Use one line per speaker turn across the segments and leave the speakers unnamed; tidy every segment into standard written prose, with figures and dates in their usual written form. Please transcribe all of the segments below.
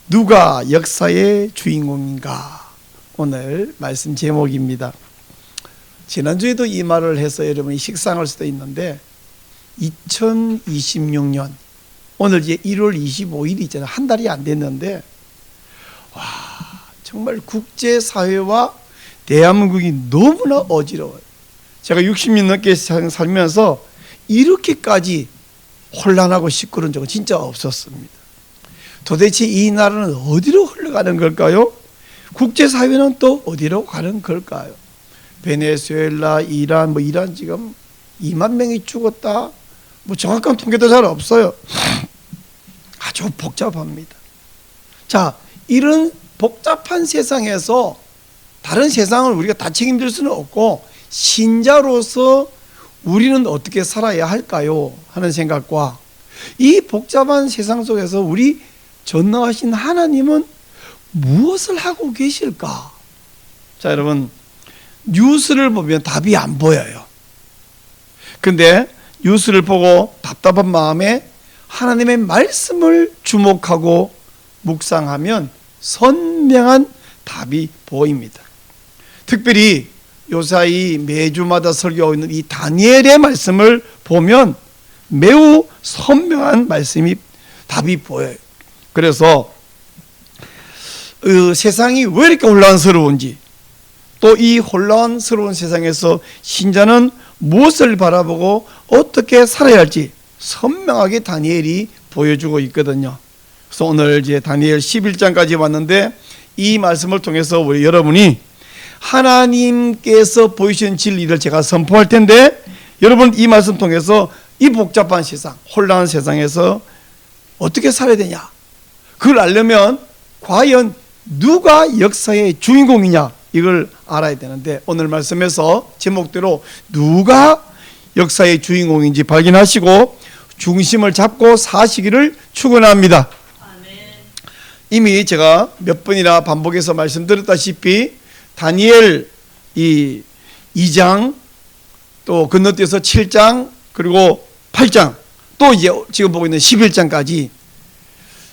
누가 역사의 주인공인가? 오늘 말씀 제목입니다. 지난주에도 이 말을 해서 여러분이 식상할 수도 있는데 2026년 오늘 이제 1월 25일이잖아요. 한 달이 안 됐는데 와, 정말 국제사회와 대한민국이 너무나 어지러워요. 제가 60년 넘게 살면서 이렇게까지 혼란하고 시끄러운 적은 진짜 없었습니다. 도대체 이 나라는 어디로 흘러가는 걸까요? 국제사회는 또 어디로 가는 걸까요? 베네수엘라, 이란, 이란 지금 2만 명이 죽었다. 정확한 통계도 잘 없어요. 아주 복잡합니다. 자, 이런 복잡한 세상에서 다른 세상을 우리가 다 책임질 수는 없고 신자로서 우리는 어떻게 살아야 할까요? 하는 생각과 이 복잡한 세상 속에서 우리 전능하신 하나님은 무엇을 하고 계실까? 자, 여러분, 뉴스를 보면 답이 안 보여요. 근데 뉴스를 보고 답답한 마음에 하나님의 말씀을 주목하고 묵상하면 선명한 답이 보입니다. 특별히 요사이 매주마다 설교하고 있는 이 다니엘의 말씀을 보면 매우 선명한 말씀이 답이 보여요. 그래서 세상이 왜 이렇게 혼란스러운지, 또 이 혼란스러운 세상에서 신자는 무엇을 바라보고 어떻게 살아야 할지 선명하게 다니엘이 보여주고 있거든요. 그래서 오늘 이제 다니엘 11장까지 왔는데 이 말씀을 통해서 우리 여러분이 하나님께서 보이시는 진리를 제가 선포할 텐데 여러분 이 말씀 통해서 이 복잡한 세상, 혼란한 세상에서 어떻게 살아야 되냐? 그걸 알려면 과연 누가 역사의 주인공이냐? 이걸 알아야 되는데 오늘 말씀에서 제목대로 누가 역사의 주인공인지 발견하시고 중심을 잡고 사시기를 축원합니다. 이미 제가 몇 번이나 반복해서 말씀드렸다시피 다니엘 이 2장 또 건너뛰어서 7장 그리고 8장 또 이제 지금 보고 있는 11장까지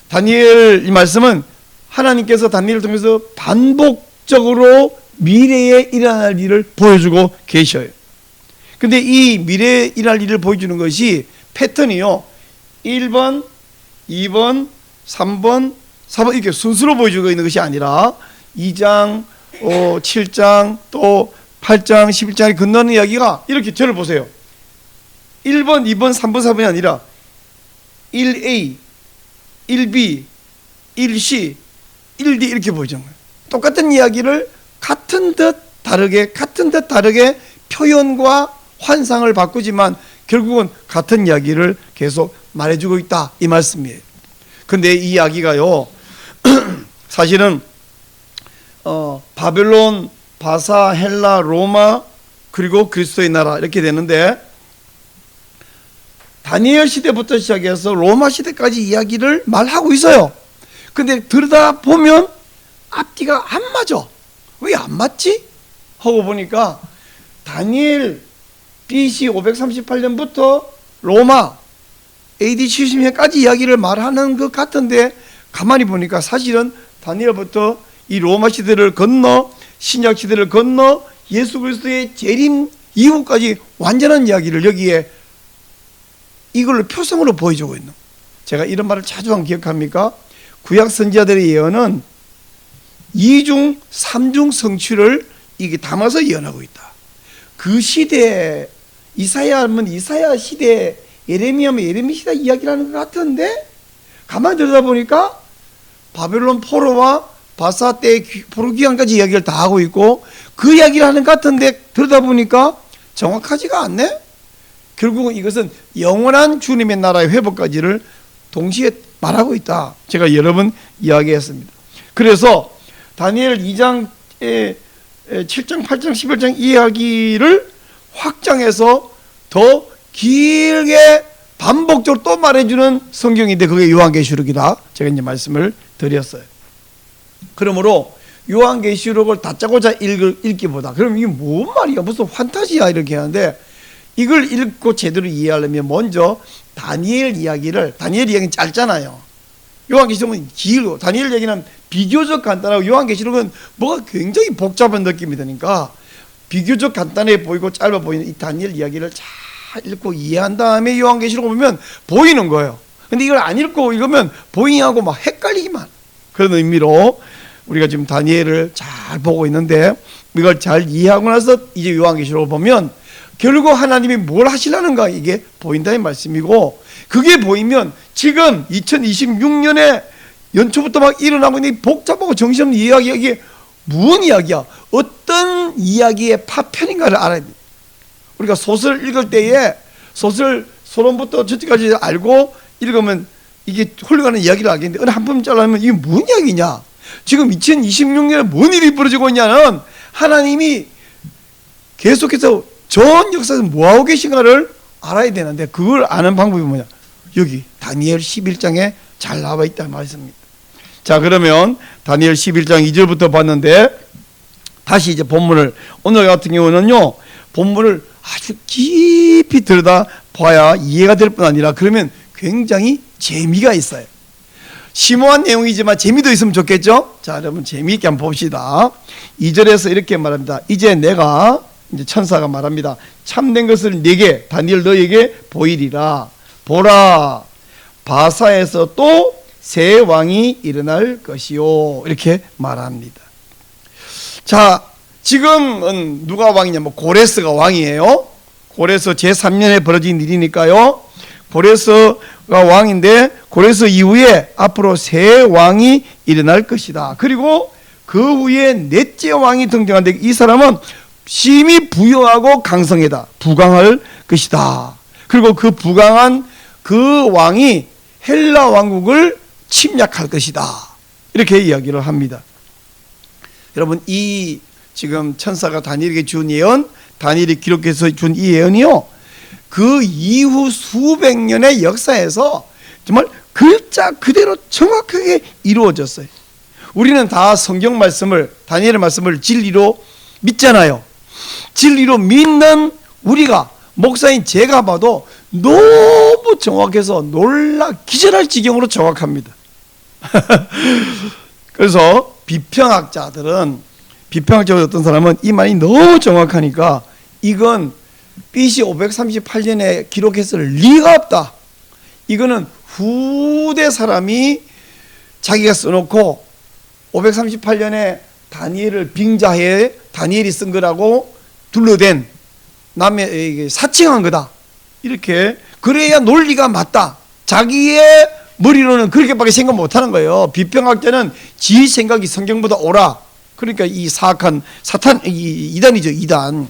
다니엘 이 말씀은 하나님께서 다니엘을 통해서 반복적으로 미래에 일어날 일을 보여주고 계셔요. 근데 이 미래에 일어날 일을 보여주는 것이 패턴이요 1번, 2번, 3번, 4번 이렇게 순서로 보여주고 있는 것이 아니라 2장, 7장, 또 8장, 11장에 건너는 이야기가 이렇게 저를 보세요. 1번, 2번, 3번, 4번이 아니라 1A, 1B, 1C, 1D 이렇게 보여주는 거예요. 똑같은 이야기를 같은 듯 다르게 표현과 환상을 바꾸지만 결국은 같은 이야기를 계속 말해주고 있다 이 말씀이에요. 근데 이 이야기가요 사실은 바벨론, 바사, 헬라, 로마 그리고 그리스도의 나라 이렇게 되는데 다니엘 시대부터 시작해서 로마 시대까지 이야기를 말하고 있어요. 근데 들여다 보면 앞뒤가 안 맞아. 왜 안 맞지? 하고 보니까 다니엘 BC 538년부터 로마 AD 70년까지 이야기를 말하는 것 같은데 가만히 보니까 사실은 다니엘부터 이 로마 시대를 건너 신약 시대를 건너 예수 그리스도의 재림 이후까지 완전한 이야기를 여기에 이걸 표성으로 보여주고 있는. 제가 이런 말을 자주 한 기억합니까? 구약 선지자들의 예언은 2중 3중 성취를 이게 담아서 예언하고 있다. 그 시대 이사야면 이사야 시대, 예레미야면 예레미 시대 이야기를 하는 것 같은데 가만히 들여다보니까 바벨론 포로와 바사 때 포로 기간까지 이야기를 다 하고 있고 그 이야기를 하는 것 같은데 들여다보니까 정확하지가 않네. 결국은 이것은 영원한 주님의 나라의 회복까지를 동시에 말하고 있다. 제가 여러 번 이야기했습니다. 그래서 다니엘 2장 7장, 8장, 11장 이야기를 확장해서 더 길게 반복적으로 또 말해주는 성경인데 그게 요한계시록이다. 제가 이제 말씀을 드렸어요. 그러므로 요한계시록을 다짜고짜 읽기보다 그럼 이게 뭔 말이야? 무슨 판타지야? 이렇게 하는데 이걸 읽고 제대로 이해하려면 먼저 다니엘 이야기는 짧잖아요. 요한계시록은 길고 다니엘 얘기는 비교적 간단하고 요한계시록은 뭐가 굉장히 복잡한 느낌이 드니까 비교적 간단해 보이고 짧아 보이는 이 다니엘 이야기를 잘 읽고 이해한 다음에 요한계시록을 보면 보이는 거예요. 근데 이걸 안 읽고 읽으면 보잉하고 막 헷갈리기만. 그런 의미로 우리가 지금 다니엘을 잘 보고 있는데 이걸 잘 이해하고 나서 이제 요한계시록을 보면 결국 하나님이 뭘 하시려는가 이게 보인다는 말씀이고, 그게 보이면 지금 2026년에 연초부터 막 일어나고 있는 복잡하고 정신없는 이야기, 이게 무슨 이야기야? 어떤 이야기의 파편인가를 알아야 돼. 우리가 소설 읽을 때에 소설 서론부터 저쪽까지 알고 읽으면 이게 흘러가는 이야기를 알겠는데 어느 한 번 잘라면 이게 무슨 이야기냐? 지금 2026년에 뭔 일이 벌어지고 있냐는 하나님이 계속해서 전 역사에서 뭐하고 계신가를 알아야 되는데 그걸 아는 방법이 뭐냐? 여기 다니엘 11장에 잘 나와 있다는 말씀입니다. 자, 그러면 다니엘 11장 2절부터 봤는데 다시 이제 본문을, 오늘 같은 경우는요 본문을 아주 깊이 들여다 봐야 이해가 될 뿐 아니라 그러면 굉장히 재미가 있어요. 심오한 내용이지만 재미도 있으면 좋겠죠? 자, 여러분 재미있게 한번 봅시다. 2절에서 이렇게 말합니다. 이제 내가, 이제 천사가 말합니다. 참된 것을 네게, 다니엘 너에게 보이리라. 보라, 바사에서 또 새 왕이 일어날 것이요. 이렇게 말합니다. 자, 지금은 누가 왕이냐? 뭐 고레스가 왕이에요. 고레스 제3년에 벌어진 일이니까요. 고레스가 왕인데 고레스 이후에 앞으로 새 왕이 일어날 것이다. 그리고 그 후에 넷째 왕이 등장하는데 이 사람은 심히 부유하고 강성하다. 부강할 것이다. 그리고 그 부강한 그 왕이 헬라 왕국을 침략할 것이다. 이렇게 이야기를 합니다. 여러분, 이 지금 천사가 다니엘에게 준 예언, 다니엘이 기록해서 준 이 예언이요, 그 이후 수백 년의 역사에서 정말 글자 그대로 정확하게 이루어졌어요. 우리는 다 성경 말씀을, 다니엘의 말씀을 진리로 믿잖아요. 진리로 믿는 우리가, 목사인 제가 봐도 너무 정확해서 놀라 기절할 지경으로 정확합니다. 그래서 비평학자들은, 비평학자들 어떤 사람은 이 말이 너무 정확하니까 이건 BC 538년에 기록했을 리가 없다. 이거는 후대 사람이 자기가 써놓고 538년에 다니엘을 빙자해 다니엘이 쓴 거라고 둘러댄 남의 사칭한 거다. 이렇게 그래야 논리가 맞다. 자기의 머리로는 그렇게밖에 생각 못하는 거예요. 비평학자는 지 생각이 성경보다 옳아. 그러니까 이 사악한 사탄, 이단이죠, 이단.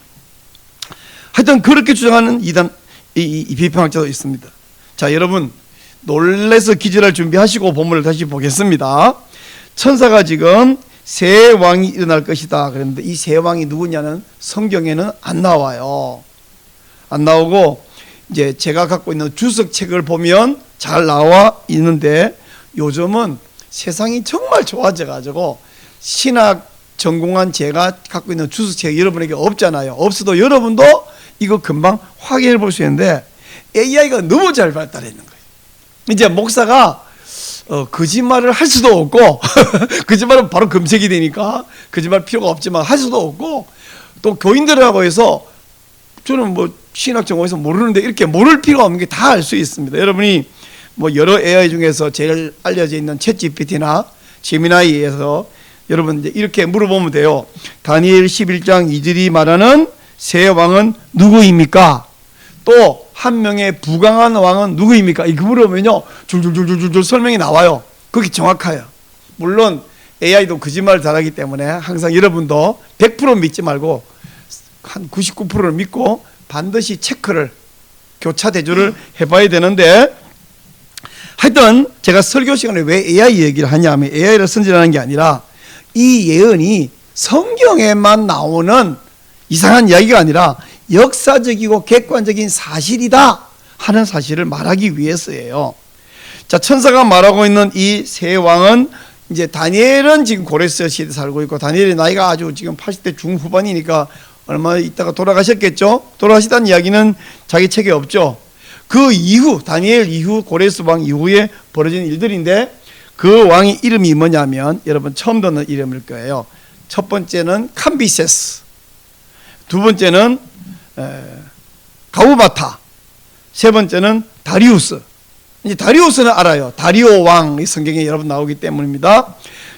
하여튼 그렇게 주장하는 이단, 이 비평학자도 있습니다. 자, 여러분 놀래서 기절할 준비하시고 본문을 다시 보겠습니다. 천사가 지금 새 왕이 일어날 것이다 그랬는데 이 새 왕이 누구냐는 성경에는 안 나와요. 안 나오고 이제 제가 갖고 있는 주석책을 보면 잘 나와 있는데 요즘은 세상이 정말 좋아져 가지고 신학 전공한 제가 갖고 있는 주석책이 여러분에게 없잖아요. 없어도 여러분도 이거 금방 확인해 볼 수 있는데 AI가 너무 잘 발달했는 거예요. 이제 목사가 거짓말을 할 수도 없고 거짓말은 바로 검색이 되니까 거짓말 필요가 없지만 할 수도 없고, 또 교인들이라고 해서 저는 뭐 신학 전공에서 모르는데 이렇게 모를 필요가 없는 게 다 알 수 있습니다. 여러분이 뭐 여러 AI 중에서 제일 알려져 있는 챗GPT나 제미나이에서 여러분 이제 이렇게 물어보면 돼요. 다니엘 11장 2절이 말하는 새 왕은 누구입니까? 또 한 명의 부강한 왕은 누구입니까? 이거 물어보면요 줄줄줄줄줄 설명이 나와요. 그게 정확해요. 물론 AI도 거짓말을 잘하기 때문에 항상 여러분도 100% 믿지 말고 한 99%를 믿고 반드시 체크를, 교차 대조를 해봐야 되는데, 하여튼 제가 설교 시간에 왜 AI 얘기를 하냐면 AI를 선전하는 게 아니라 이 예언이 성경에만 나오는 이상한 이야기가 아니라 역사적이고 객관적인 사실이다 하는 사실을 말하기 위해서예요. 자, 천사가 말하고 있는 이 새 왕은, 이제 다니엘은 지금 고레스 시대에 살고 있고 다니엘의 나이가 아주 지금 80대 중후반이니까 얼마 있다가 돌아가셨겠죠. 돌아가시다는 이야기는 자기 책에 없죠. 그 이후 다니엘 이후 고레스 왕 이후에 벌어진 일들인데 그 왕의 이름이 뭐냐면 여러분 처음 듣는 이름일 거예요. 첫 번째는 캄비세스, 두 번째는 가우마타, 세 번째는 다리우스. 이제 다리우스는 알아요. 다리오 왕이 성경에 여러분 나오기 때문입니다.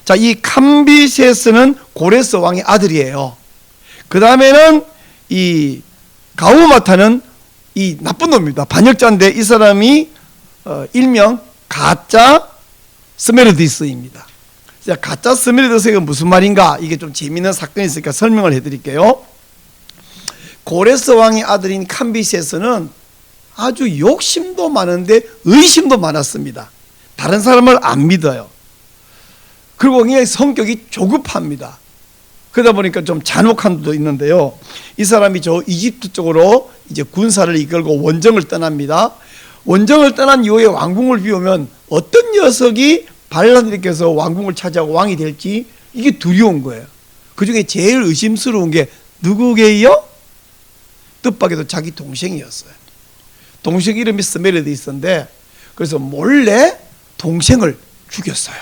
자, 이 캄비세스는 고레스 왕의 아들이에요. 그 다음에는 이 가우마타는 이 나쁜 놈입니다. 반역자인데 이 사람이 일명 가짜 스메르디스입니다. 자, 가짜 스메르디스가 무슨 말인가? 이게 좀 재미있는 사건이 있으니까 설명을 해드릴게요. 고레스 왕의 아들인 캄비세스는 아주 욕심도 많은데 의심도 많았습니다. 다른 사람을 안 믿어요. 그리고 그냥 성격이 조급합니다. 그러다 보니까 좀 잔혹한 것도 있는데요. 이 사람이 저 이집트 쪽으로 이제 군사를 이끌고 원정을 떠납니다. 원정을 떠난 이후에 왕궁을 비우면 어떤 녀석이 반란을 일으켜서 왕궁을 차지하고 왕이 될지 이게 두려운 거예요. 그 중에 제일 의심스러운 게 누구게요? 뜻밖에도 자기 동생이었어요. 동생 이름이 스메르디스인데 그래서 몰래 동생을 죽였어요.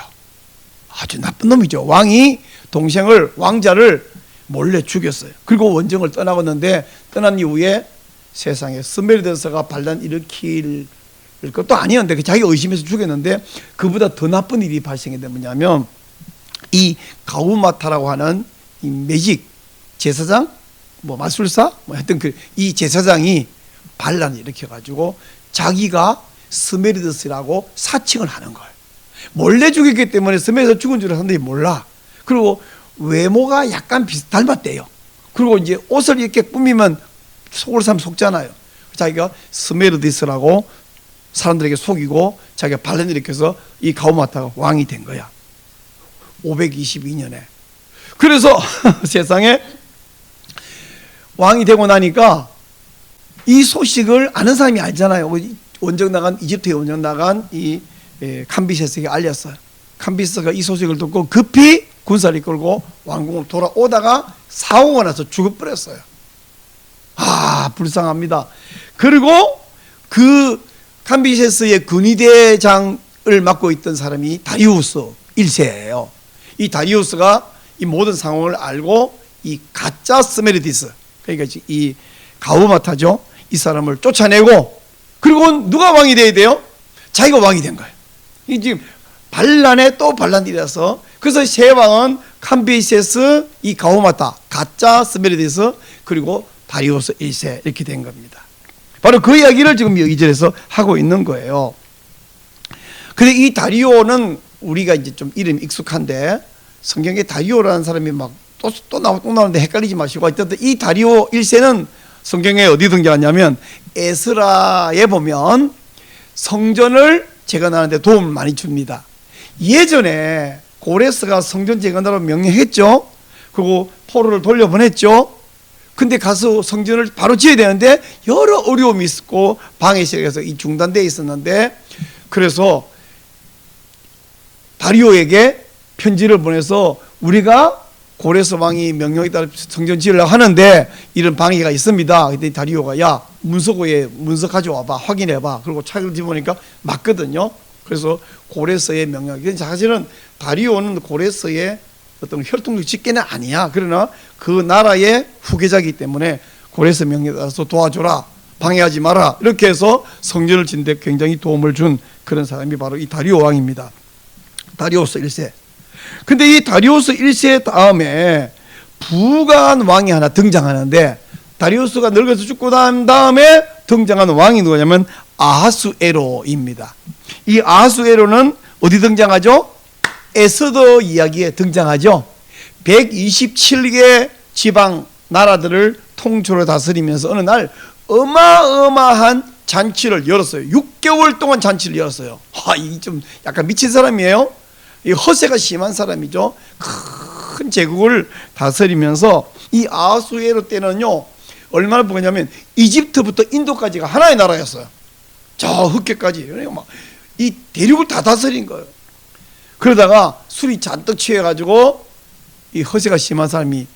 아주 나쁜 놈이죠. 왕이 왕자를 몰래 죽였어요. 그리고 원정을 떠나갔는데 떠난 이후에 세상에 스메르디스가 반란 일으킬 것도 아니었는데 자기가 의심해서 죽였는데 그보다 더 나쁜 일이 발생했는데 뭐냐면 이 가우마타라고 하는 이 매직 제사장 마술사 하여튼 이 제사장이 반란을 일으켜가지고 자기가 스메르디스라고 사칭을 하는 거예요. 몰래 죽였기 때문에 스메르디스 죽은 줄 사람들이 몰라. 그리고 외모가 약간 닮았대요. 그리고 이제 옷을 이렇게 꾸미면 속을 사람 속잖아요. 자기가 스메르디스라고 사람들에게 속이고 자기가 반란을 일으켜서 이 가우마타가 왕이 된 거야. 522년에. 그래서 세상에 왕이 되고 나니까 이 소식을 아는 사람이 알잖아요. 이집트에 원정 나간 이 캄비세스에게 알렸어요. 캄비세스가 이 소식을 듣고 급히 군사를 이끌고 왕궁으로 돌아오다가 사고가 나서 죽어버렸어요. 불쌍합니다. 그리고 그 캄비세스의 군의대장을 맡고 있던 사람이 다리우스 1세예요. 이 다리우스가 이 모든 상황을 알고 이 가짜 스메르디스, 그러니까 이 가우마타죠, 이 사람을 쫓아내고, 그리고 누가 왕이 돼야 돼요? 자기가 왕이 된 거예요. 이 지금 반란에 또 반란이 일어서, 그래서 세 왕은 캄비세스, 이 가우마타, 가짜 스메르디스, 그리고 다리우스 1세 이렇게 된 겁니다. 바로 그 이야기를 지금 2절에서 하고 있는 거예요. 근데 이 다리오는 우리가 이제 좀 이름이 익숙한데 성경에 다리오라는 사람이 막 또 나오는데 헷갈리지 마시고, 어쨌든 이 다리오 1세는 성경에 어디 등장하냐면 에스라에 보면 성전을 재건하는데 도움을 많이 줍니다. 예전에 고레스가 성전 재건하라고 명령했죠. 그리고 포로를 돌려보냈죠. 근데 가서 성전을 바로 지어야 되는데 여러 어려움이 있었고 방해실에서 이 중단되어 있었는데, 그래서 다리오에게 편지를 보내서 우리가 고레스 왕이 명령에 따라 성전 지으려고 하는데 이런 방해가 있습니다. 그때 다리오가 야 문서고에 문서 가져와봐, 확인해봐. 그리고 책을 집어보니까 맞거든요. 그래서 고레스의 명령. 사실은 다리오는 고레스의 어떤 혈통적 직계는 아니야. 그러나 그 나라의 후계자이기 때문에 고레스 명령에 따라서 도와줘라, 방해하지 마라, 이렇게 해서 성전을 짓는 데 굉장히 도움을 준 그런 사람이 바로 이 다리오 왕입니다. 다리우스 1세. 근데 이 다리우스 1세 다음에 부한 왕이 하나 등장하는데, 다리우스가 늙어서 죽고 난 다음에 등장한 왕이 누구냐면 아하수에로입니다. 이 아하수에로는 어디 등장하죠? 에스더 이야기에 등장하죠. 127개 지방 나라들을 통째로 다스리면서 어느 날 어마어마한 잔치를 열었어요. 6개월 동안 잔치를 열었어요. 이 좀 약간 미친 사람이에요. 이 허세가 심한 사람이죠. 큰 제국을 다스리면서 이 아하수에로 때는요 얼마나 보냐면 이집트부터 인도까지가 하나의 나라였어요. 저 흑해까지. 그러니까 막 이 대륙을 다 다스린 거예요. 그러다가 술이 잔뜩 취해가지고 이 허세가 심한 사람이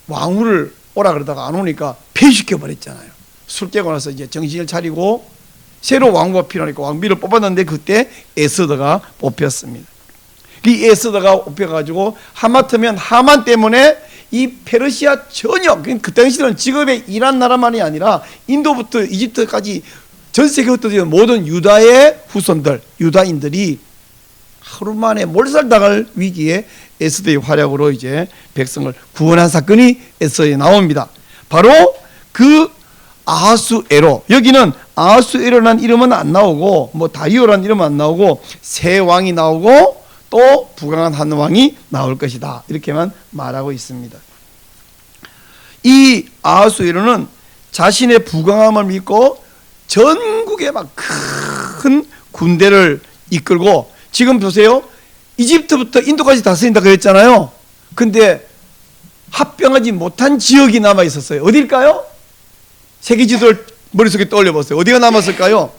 왕후를 오라 그러다가 안 오니까 폐시켜 버렸잖아요. 술 깨고 나서 이제 정신을 차리고 새로 왕후가 필요하니까 왕비를 뽑았는데 그때 에스더가 뽑혔습니다. 이 에스더가 업혀가지고 하마터면 하만 때문에 이 페르시아 전역, 그 당시는 직업에 일한 나라만이 아니라 인도부터 이집트까지 전 세계에 흩어진 모든 유다의 후손들, 유다인들이 하루 만에 몰살당할 위기에 에스더의 활약으로 이제 백성을 구원한 사건이 에스더에 나옵니다. 바로 그 아하수에로, 여기는 아하수에로라는 이름은 안 나오고 뭐 다리오라는 이름은 안 나오고 새 왕이 나오고 또 부강한 한 왕이 나올 것이다, 이렇게만 말하고 있습니다. 이 아하수에로는 자신의 부강함을 믿고 전국에 막 큰 군대를 이끌고, 지금 보세요, 이집트부터 인도까지 다스린다 그랬잖아요. 근데 합병하지 못한 지역이 남아 있었어요. 어딜까요? 세계 지도를 머릿속에 떠올려 보세요. 어디가 남았을까요?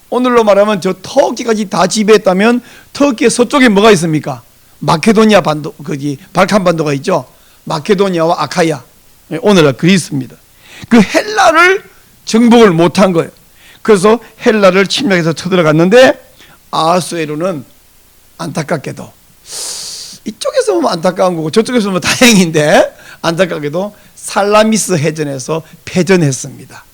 오늘로 말하면 저 터키까지 다 지배했다면 터키의 서쪽에 뭐가 있습니까? 마케도니아 반도, 거기 발칸 반도가 있죠. 마케도니아와 아카야, 오늘날 그리스입니다. 그 헬라를 정복을 못한 거예요. 그래서 헬라를 침략해서 쳐들어갔는데 아하수에로는 안타깝게도, 이쪽에서 보면 안타까운 거고 저쪽에서 보면 다행인데, 안타깝게도 살라미스 해전에서 패전했습니다.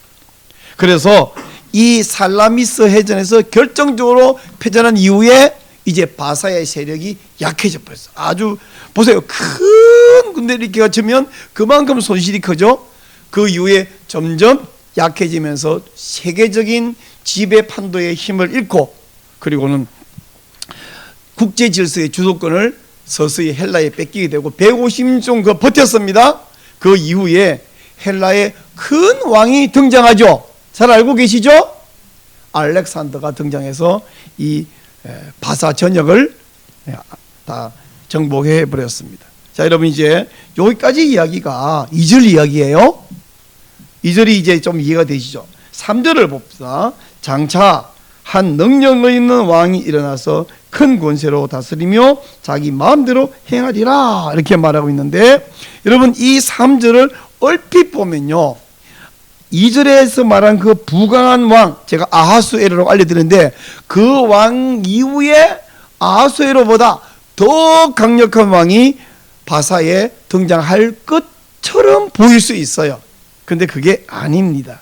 그래서 이 살라미스 해전에서 결정적으로 패전한 이후에 이제 바사의 세력이 약해져 버렸어요. 아주 보세요, 큰 군대를 이렇게 갖추면 그만큼 손실이 크죠. 그 이후에 점점 약해지면서 세계적인 지배 판도의 힘을 잃고, 그리고는 국제 질서의 주도권을 서서히 헬라에 뺏기게 되고 150년 정도 버텼습니다. 그 이후에 헬라의 큰 왕이 등장하죠. 잘 알고 계시죠? 알렉산더가 등장해서 이 바사 전역을 다 정복해 버렸습니다. 자, 여러분, 이제 여기까지 이야기가 2절 이야기예요. 2절이 이제 좀 이해가 되시죠? 3절을 봅시다. 장차 한 능력 있는 왕이 일어나서 큰 권세로 다스리며 자기 마음대로 행하리라, 이렇게 말하고 있는데, 여러분, 이 3절을 얼핏 보면요, 2절에서 말한 그 부강한 왕, 제가 아하수에로라고 알려드렸는데, 그 왕 이후에 아하수에로보다 더 강력한 왕이 바사에 등장할 것처럼 보일 수 있어요. 근데 그게 아닙니다.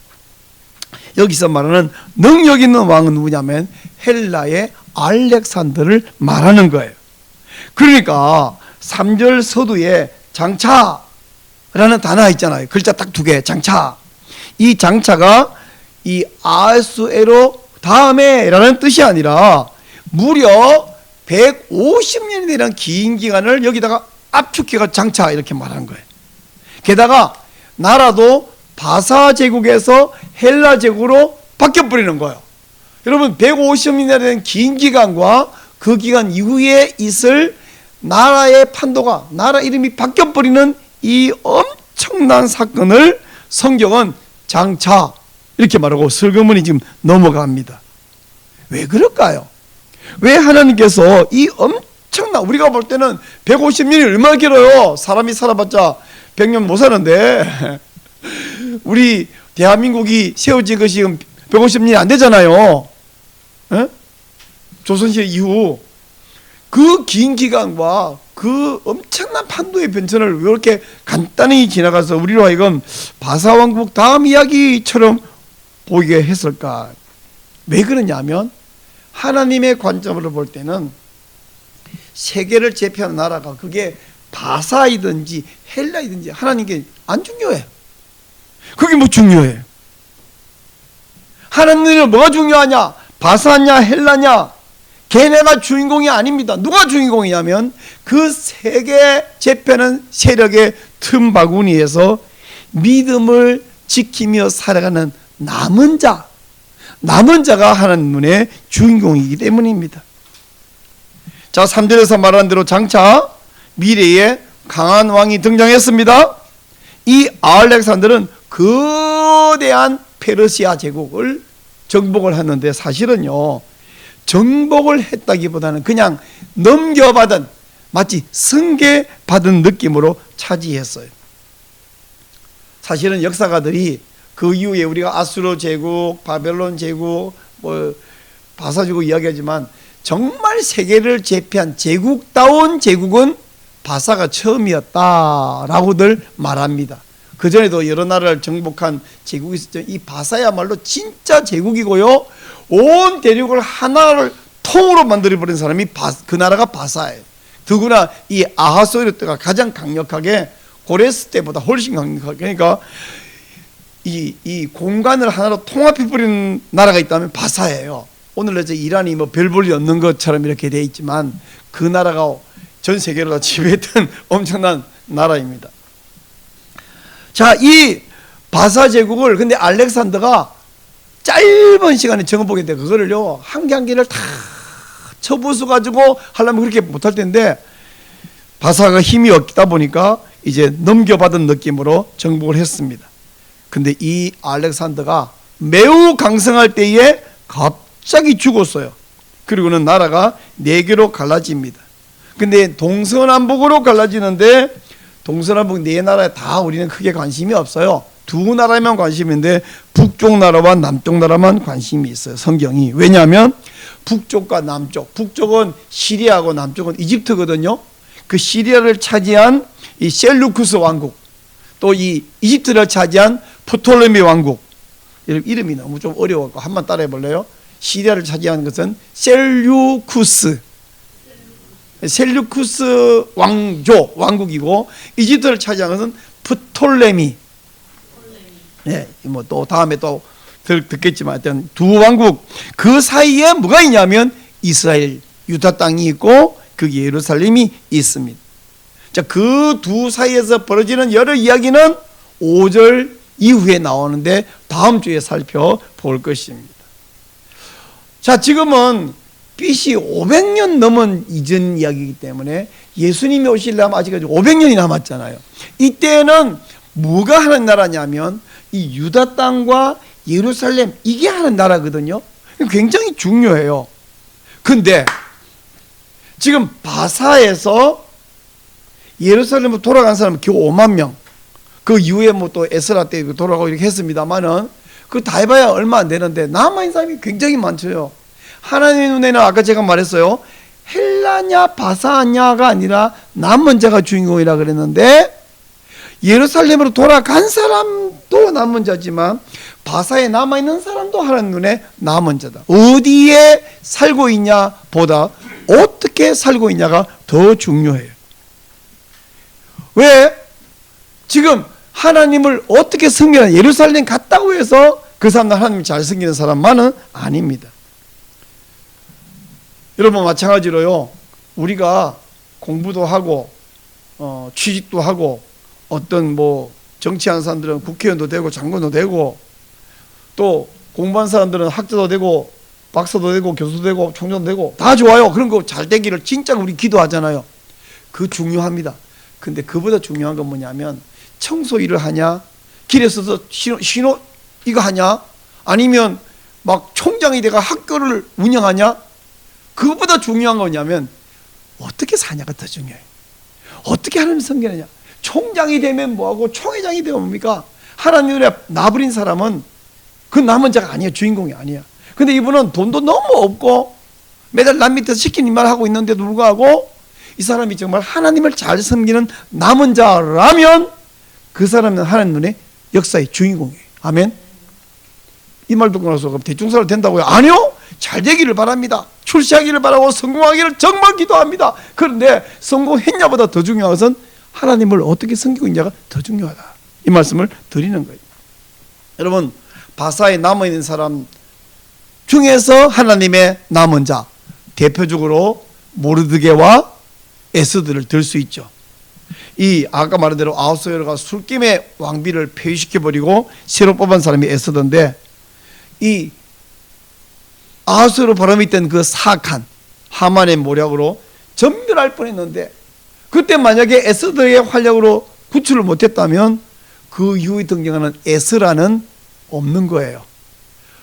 여기서 말하는 능력 있는 왕은 누구냐면 헬라의 알렉산더를 말하는 거예요. 그러니까 3절 서두에 장차라는 단어가 있잖아요. 글자 딱 2개, 장차. 이 장차가 이 아하수에로 다음에 라는 뜻이 아니라 무려 150년이 되는 긴 기간을 여기다가 압축해가 장차, 이렇게 말하는 거예요. 게다가 나라도 바사 제국에서 헬라 제국으로 바뀌어버리는 거예요. 여러분, 150년이나 되는 긴 기간과 그 기간 이후에 있을 나라의 판도가, 나라 이름이 바뀌어버리는 이 엄청난 사건을 성경은 장차 이렇게 말하고 슬그머니 지금 넘어갑니다. 왜 그럴까요? 왜 하나님께서 이 엄청난, 우리가 볼 때는 150년이 얼마나 길어요? 사람이 살아봤자 100년 못 사는데 우리 대한민국이 세워진 것이 150년이 안 되잖아요. 에? 조선시대 이후 그 긴 기간과 그 엄청난 판도의 변천을 왜 이렇게 간단히 지나가서 우리로 하여금 바사왕국 다음 이야기처럼 보이게 했을까? 왜 그러냐면 하나님의 관점으로 볼 때는 세계를 제패하는 나라가 그게 바사이든지 헬라이든지 하나님께 안 중요해. 그게 뭐 중요해? 하나님은 뭐가 중요하냐? 바사냐 헬라냐? 걔네가 주인공이 아닙니다. 누가 주인공이냐면 그 세계 제패하는 세력의 틈바구니에서 믿음을 지키며 살아가는 남은 자가 하나님 눈의 주인공이기 때문입니다. 자, 3절에서 말한 대로 장차 미래에 강한 왕이 등장했습니다. 이 알렉산더는 거대한 페르시아 제국을 정복을 했는데, 사실은요, 정복을 했다기보다는 그냥 넘겨받은, 마치 승계받은 느낌으로 차지했어요. 사실은 역사가들이 그 이후에 우리가 아수르 제국, 바벨론 제국, 바사 제국 이야기하지만 정말 세계를 제패한 제국다운 제국은 바사가 처음이었다라고들 말합니다. 그전에도 여러 나라를 정복한 제국이 있었죠. 이 바사야말로 진짜 제국이고요, 온 대륙을 하나를 통으로 만들어버린 사람이 그 나라가 바사예요. 더구나 이 아하수에르 때가 가장 강력하게, 고레스 때보다 훨씬 강력하게, 그러니까 이 공간을 하나로 통합해버리는 나라가 있다면 바사예요. 오늘 이제 이란이 뭐 별 볼 일 없는 것처럼 이렇게 돼 있지만 그 나라가 전 세계를 다 지배했던 엄청난 나라입니다. 자, 이 바사 제국을 근데 알렉산더가 짧은 시간에 정복이 돼. 그거를요 한 개 한 개를 다 쳐부수 가지고 하려면 그렇게 못할 텐데, 바사가 힘이 없다 보니까 이제 넘겨받은 느낌으로 정복을 했습니다. 근데 이 알렉산더가 매우 강성할 때에 갑자기 죽었어요. 그리고는 나라가 4개로 갈라집니다. 근데 동서남북으로 갈라지는데, 동서남북 4나라에 다 우리는 크게 관심이 없어요. 2나라에만 관심인데 북쪽 나라와 남쪽 나라만 관심이 있어요, 성경이. 왜냐하면 북쪽과 남쪽, 북쪽은 시리아고 남쪽은 이집트거든요. 그 시리아를 차지한 이 셀루쿠스 왕국, 또 이 이집트를 차지한 프톨레미 왕국, 이름이 너무 좀 어려워서 한번 따라해 볼래요? 시리아를 차지한 것은 셀루쿠스 왕국이고, 이집트를 차지한 것은 프톨레미. 네, 뭐 또 다음에 또 듣겠지만 하여튼 두 왕국 그 사이에 뭐가 있냐면 이스라엘, 유다 땅이 있고 그 예루살렘이 있습니다. 자, 그 두 사이에서 벌어지는 여러 이야기는 5절 이후에 나오는데 다음 주에 살펴볼 것입니다. 자, 지금은 BC 500년 넘은 이전 이야기이기 때문에 예수님이 오시려면 아직까지 500년이 남았잖아요. 이때는 뭐가 하는 나라냐면 이 유다 땅과 예루살렘, 이게 하는 나라거든요. 굉장히 중요해요. 근데 지금 바사에서 예루살렘으로 돌아간 사람은 겨우 5만 명. 그 이후에 뭐 또 에스라 때 돌아가고 이렇게 했습니다만은 그 다 해봐야 얼마 안 되는데 남아있는 사람이 굉장히 많죠. 하나님의 눈에는 아까 제가 말했어요. 헬라냐 바사냐가 아니라 남은 자가 주인공이라 그랬는데, 예루살렘으로 돌아간 사람도 남은 자지만 바사에 남아있는 사람도 하나님 눈에 남은 자다. 어디에 살고 있냐 보다 어떻게 살고 있냐가 더 중요해요. 왜? 지금 하나님을 어떻게 섬기냐, 예루살렘 갔다고 해서 그 사람들 하나님을 잘 섬기는 사람만은 아닙니다. 여러분 마찬가지로요, 우리가 공부도 하고 취직도 하고 어떤 뭐 정치하는 사람들은 국회의원도 되고 장관도 되고, 또 공부한 사람들은 학자도 되고 박사도 되고 교수도 되고 총장도 되고 다 좋아요. 그런 거 잘 되기를 진짜 우리 기도하잖아요. 그 중요합니다. 근데 그보다 중요한 건 뭐냐면 청소 일을 하냐, 길에 서서 신호 이거 하냐, 아니면 막 총장이 돼가 학교를 운영하냐, 그것보다 중요한 거냐면 어떻게 사냐가 더 중요해요. 어떻게 하나님 섬기느냐. 총장이 되면 뭐하고 총회장이 되면 뭡니까? 하나님을 놔버린 사람은 그 남은 자가 아니에요. 주인공이 아니야. 근데 이분은 돈도 너무 없고 매달 남 밑에서 시킨 일만 하고 있는데도 불구하고 이 사람이 정말 하나님을 잘 섬기는 남은 자라면 그 사람은 하나님 눈에 역사의 주인공이에요. 아멘. 이 말 듣고 나서 그럼 대충 살아도 된다고요? 아니요. 잘 되기를 바랍니다. 출세하기를 바라고 성공하기를 정말 기도합니다. 그런데 성공했냐보다 더 중요한 것은 하나님을 어떻게 섬기고 있냐가 더 중요하다. 이 말씀을 드리는 거예요. 여러분, 바사에 남아있는 사람 중에서 하나님의 남은 자, 대표적으로 모르드게와 에스더를 들 수 있죠. 이 아까 말한 대로 아하수에르가 술김에 왕비를 폐위시켜버리고 새로 뽑은 사람이 에스더인데, 이 아하수에르 바람이 있던 그 사악한 하만의 모략으로 전멸할 뻔했는데, 그때 만약에 에스더의 활약으로 구출을 못했다면 그 이후에 등장하는 에스라는 없는 거예요.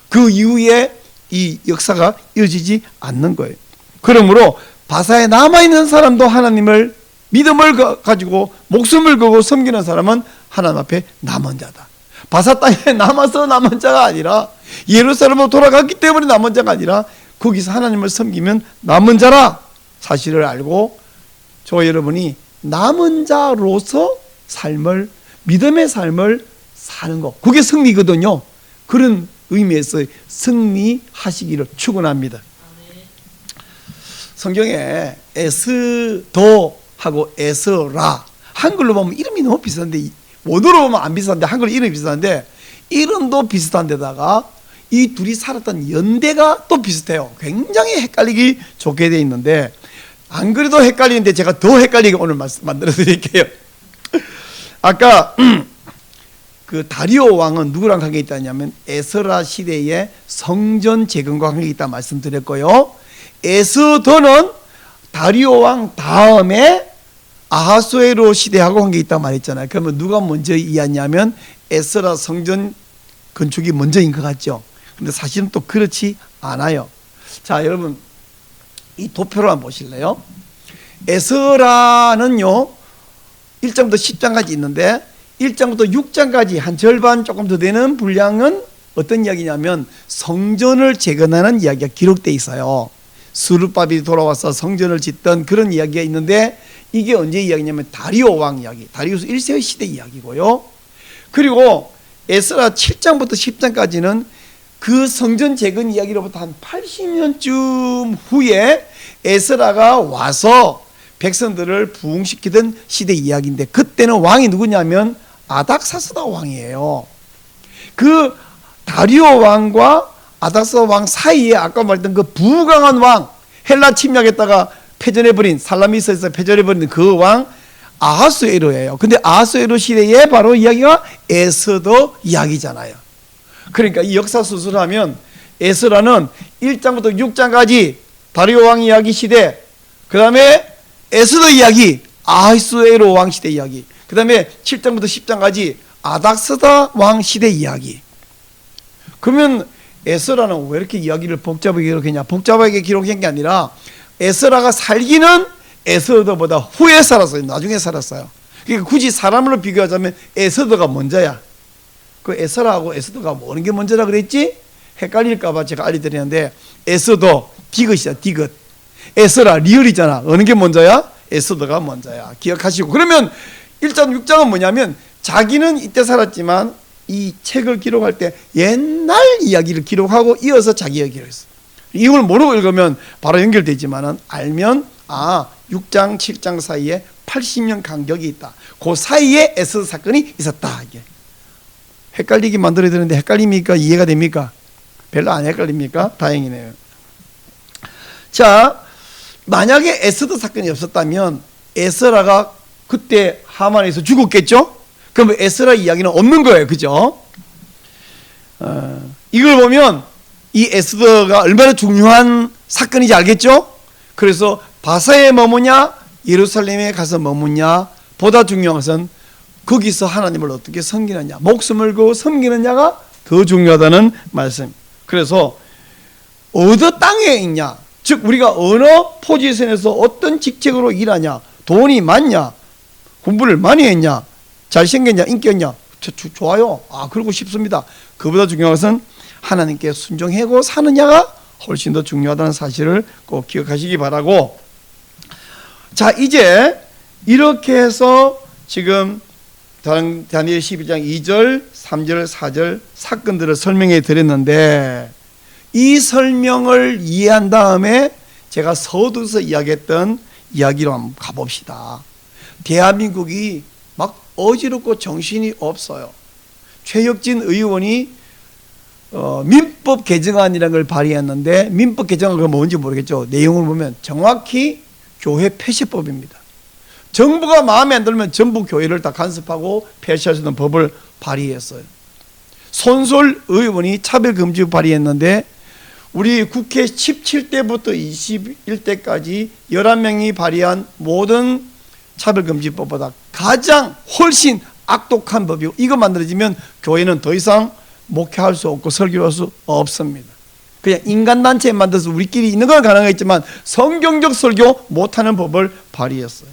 그 이후에 이 역사가 이어지지 않는 거예요. 그러므로 바사에 남아있는 사람도 하나님을 믿음을 가지고 목숨을 걸고 섬기는 사람은 하나님 앞에 남은 자다. 바사 땅에 남아서 남은 자가 아니라 예루살렘으로 돌아갔기 때문에 남은 자가 아니라 거기서 하나님을 섬기면 남은 자라 사실을 알고 저 여러분이 남은 자로서 삶을, 믿음의 삶을 사는 것, 그게 승리거든요. 그런 의미에서 승리하시기를 축원합니다. 성경에 에스더하고 에스라, 한글로 보면 이름이 너무 비슷한데, 원어로 보면 안 비슷한데 한글로 이름이 비슷한데 이름도 비슷한 데다가 이 둘이 살았던 연대가 또 비슷해요. 굉장히 헷갈리기 좋게 돼 있는데, 안 그래도 헷갈리는데 제가 더 헷갈리게 오늘 만들어 드릴게요. 아까 그 다리오 왕은 누구랑 관계 있다냐면 에스라 시대의 성전 재건과 관계 있다 말씀드렸고요. 에스더는 다리오 왕 다음에 아하수에로 시대하고 관계 있다 말했잖아요. 그러면 누가 먼저 이해하냐면 에스라 성전 건축이 먼저인 것 같죠. 근데 사실은 또 그렇지 않아요. 자, 여러분 이 도표를 한번 보실래요? 에스라는요 1장부터 10장까지 있는데 1장부터 6장까지 한 절반 조금 더 되는 분량은 어떤 이야기냐면 성전을 재건하는 이야기가 기록되어 있어요. 스룹바벨이 돌아와서 성전을 짓던 그런 이야기가 있는데, 이게 언제 이야기냐면 다리오 왕 이야기, 다리우스 1세의 시대 이야기고요. 그리고 에스라 7장부터 10장까지는 그 성전 재건 이야기로부터 한 80년쯤 후에 에스라가 와서 백성들을 부흥시키던 시대 이야기인데, 그때는 왕이 누구냐면 아닥사스다 왕이에요. 그 다리오 왕과 아닥사스다 왕 사이에 아까 말했던 그 부강한 왕, 헬라 침략했다가 패전해버린, 살라미스에서 패전해버린 그 왕 아하수에로예요. 근데 아하수에로 시대에 바로 이야기가 에스더 이야기잖아요. 그러니까 이 역사 수술하면 에스라는 1장부터 6장까지 다리오 왕 이야기 시대, 그 다음에 에스더 이야기, 아하수에로 왕 시대 이야기, 그 다음에 7장부터 10장까지 아닥사스다 왕 시대 이야기. 그러면 에스라는 왜 이렇게 이야기를 복잡하게 기록했냐? 복잡하게 기록한 게 아니라 에스라가 살기는 에스더보다 후에 살았어요. 나중에 살았어요. 그러니까 굳이 사람으로 비교하자면 에스더가 먼저야. 그 에스라하고 에스더가 어느 게 먼저라 그랬지? 헷갈릴까봐 제가 알려드리는데, 에스더 디귿이야, 디귿. 에스라 리을이잖아. 어느 게 먼저야? 에스더가 먼저야. 기억하시고. 그러면 1장 6장은 뭐냐면 자기는 이때 살았지만 이 책을 기록할 때 옛날 이야기를 기록하고 이어서 자기 이야기를 했어. 이걸 모르고 읽으면 바로 연결되지만은 알면 6장 7장 사이에 80년 간격이 있다. 그 사이에 에스더 사건이 있었다. 이게 헷갈리게 만들어야 되는데 헷갈립니까? 이해가 됩니까? 별로 안 헷갈립니까? 다행이네요. 자, 만약에 에스더 사건이 없었다면 에스라가 그때 하만에서 죽었겠죠? 그럼 에스라 이야기는 없는 거예요. 그죠? 이걸 보면 이 에스더가 얼마나 중요한 사건인지 알겠죠? 그래서 바사에 머무냐 예루살렘에 가서 머무냐 보다 중요한 것은 거기서 하나님을 어떻게 섬기느냐, 목숨을 걸고 섬기느냐가 더 중요하다는 말씀. 그래서 어느 땅에 있냐, 즉 우리가 어느 포지션에서 어떤 직책으로 일하냐, 돈이 많냐, 공부를 많이 했냐, 잘생겼냐, 인기 있냐, 좋아요. 그러고 싶습니다. 그보다 중요한 것은 하나님께 순종하고 사느냐가 훨씬 더 중요하다는 사실을 꼭 기억하시기 바라고. 자, 이제 이렇게 해서 지금 다니엘 12장 2절, 3절, 4절 사건들을 설명해 드렸는데, 이 설명을 이해한 다음에 제가 서두에서 이야기했던 이야기로 한번 가봅시다. 대한민국이 막 어지럽고 정신이 없어요. 최혁진 의원이 민법 개정안이라는 걸 발의했는데, 민법 개정안이 뭔지 모르겠죠. 내용을 보면 정확히 교회 폐쇄법입니다. 정부가 마음에 안 들면 전부 교회를 다 간섭하고 폐쇄할 수 있는 법을 발의했어요. 손솔 의원이 차별금지 발의했는데, 우리 국회 17대부터 21대까지 11명이 발의한 모든 차별금지법보다 가장 훨씬 악독한 법이고, 이거 만들어지면 교회는 더 이상 목회할 수 없고 설교할 수 없습니다. 그냥 인간단체 만들어서 우리끼리 있는 건 가능하겠지만 성경적 설교 못하는 법을 발의했어요.